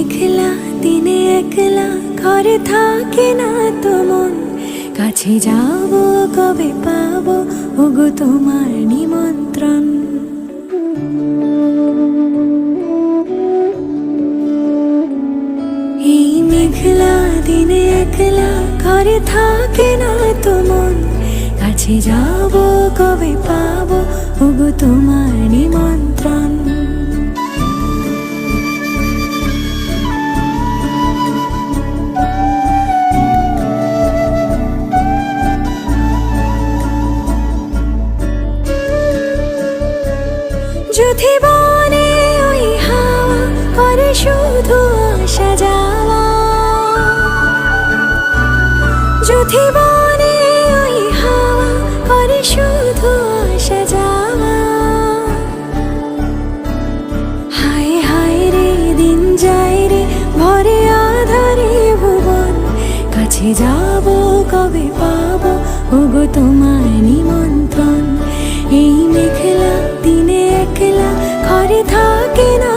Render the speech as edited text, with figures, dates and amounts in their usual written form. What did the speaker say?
মেঘলা দিনে একলা ঘরে থাকে না তো মন, কাছে যাব কবে পাবো ওগো তোমার নিমন্ত্রণ। এই মেঘলা দিনে একলা ঘরে থাকে না তো মন, কাছে যাব কবে পাবো ওগো তোমার নিমন্ত্রণ। যদি বনে ওই হাওয়া করে শুধু আসা যাওয়া, যদি বনে ওই হাওয়া করে শুধু আসা যাওয়া, হায় হায় রে দিন যায় রে ভরে আধারে ভুবন, কাছে যাব কবে পাবো ওগো তোমার নিমন্ত্রণ। এই মেঘলা দিনে একলা ঘরে থাকে না